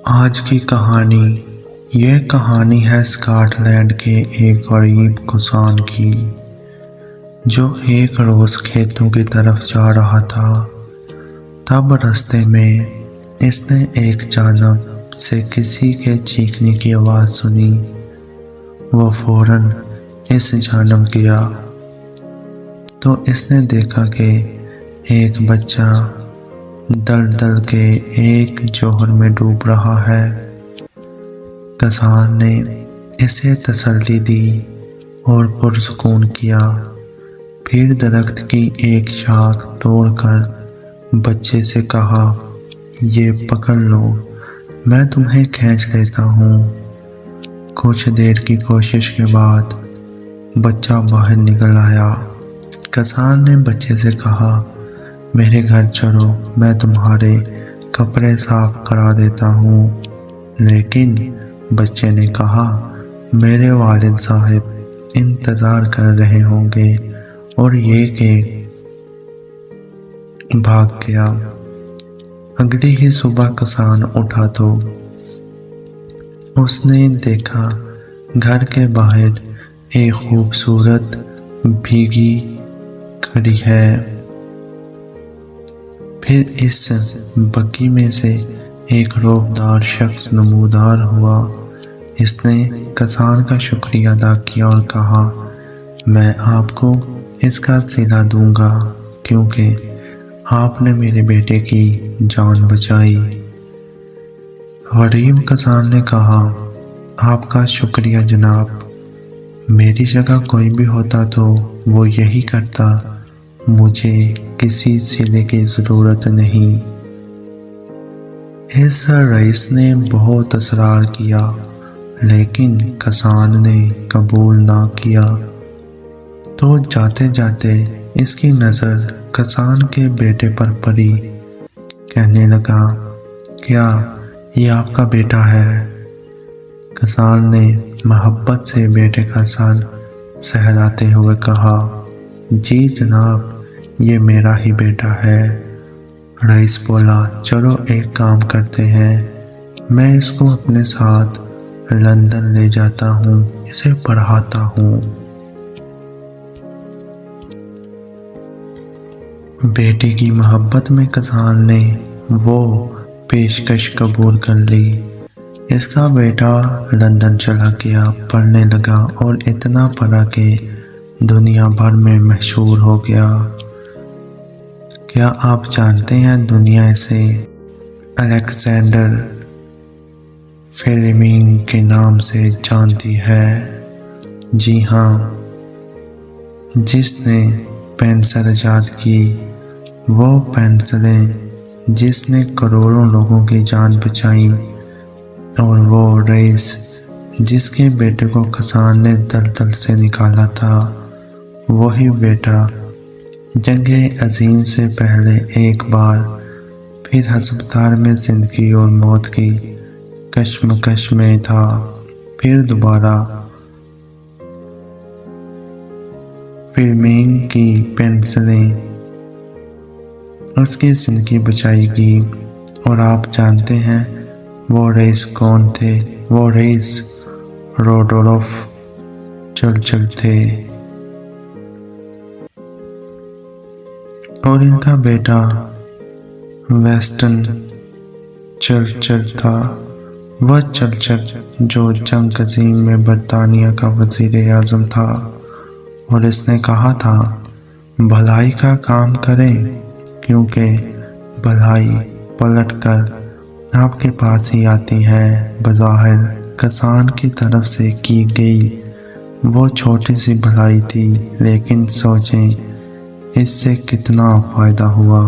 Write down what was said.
آج کی کہانی یہ کہانی ہے اسکاٹ لینڈ کے ایک غریب کسان کی، جو ایک روز کھیتوں کی طرف جا رہا تھا۔ تب راستے میں اس نے ایک جانب سے کسی کے چیخنے کی آواز سنی۔ وہ فوراً اس جانب گیا تو اس نے دیکھا کہ ایک بچہ دلدل کے ایک جوہر میں ڈوب رہا ہے۔ کسان نے اسے تسلی دی اور پرسکون کیا، پھر درخت کی ایک شاخ توڑ کر بچے سے کہا، یہ پکڑ لو، میں تمہیں کھینچ لیتا ہوں۔ کچھ دیر کی کوشش کے بعد بچہ باہر نکل آیا۔ کسان نے بچے سے کہا، میرے گھر چلو، میں تمہارے کپڑے صاف کرا دیتا ہوں۔ لیکن بچے نے کہا، میرے والد صاحب انتظار کر رہے ہوں گے، اور یہ کہ بھاگ گیا۔ اگلی ہی صبح کسان اٹھا تو اس نے دیکھا گھر کے باہر ایک خوبصورت بھیگی کھڑی ہے۔ پھر اس بگی میں سے ایک روبدار شخص نمودار ہوا۔ اس نے کسان کا شکریہ ادا کیا اور کہا، میں آپ کو اس کا صلہ دوں گا کیونکہ آپ نے میرے بیٹے کی جان بچائی۔ غریب کسان نے کہا، آپ کا شکریہ جناب، میری جگہ کوئی بھی ہوتا تو وہ یہی کرتا، مجھے کسی صلے کی ضرورت نہیں۔ اس رئیس نے بہت اصرار کیا، لیکن کسان نے قبول نہ کیا۔ تو جاتے جاتے اس کی نظر کسان کے بیٹے پر پڑی۔ کہنے لگا، کیا یہ آپ کا بیٹا ہے؟ کسان نے محبت سے بیٹے کا سر سہلاتے ہوئے کہا، جی جناب، یہ میرا ہی بیٹا ہے۔ رئیس بولا، چلو ایک کام کرتے ہیں، میں اس کو اپنے ساتھ لندن لے جاتا ہوں، اسے پڑھاتا ہوں۔ بیٹے کی محبت میں کسان نے وہ پیشکش قبول کر لی۔ اس کا بیٹا لندن چلا گیا، پڑھنے لگا اور اتنا پڑھا کہ دنیا بھر میں مشہور ہو گیا۔ کیا آپ جانتے ہیں دنیا اسے الیگزینڈر فلیمنگ کے نام سے جانتی ہے؟ جی ہاں، جس نے پینسل ایجاد کی، وہ پینسلیں جس نے کروڑوں لوگوں کی جان بچائی، اور وہ رئیس جس کے بیٹے کو کسان نے دلدل سے نکالا تھا، وہی بیٹا جنگ عظیم سے پہلے ایک بار پھر ہسپتال میں زندگی اور موت کی کشمکش میں تھا، پھر دوبارہ فلیمنگ کی پینسلیں اس کی زندگی بچائے گی۔ اور آپ جانتے ہیں وہ رئیس کون تھے؟ وہ رئیس روڈولف چرچل تھے، اور ان کا بیٹا وینسٹن چرچل تھا، وہ چرچل جو جنگ عظیم میں برطانیہ کا وزیر اعظم تھا، اور اس نے کہا تھا، بھلائی کا کام کریں کیونکہ بھلائی پلٹ کر آپ کے پاس ہی آتی ہے۔ بظاہر کسان کی طرف سے کی گئی وہ چھوٹی سی بھلائی تھی، لیکن سوچیں اس سے کتنا فائدہ ہوا۔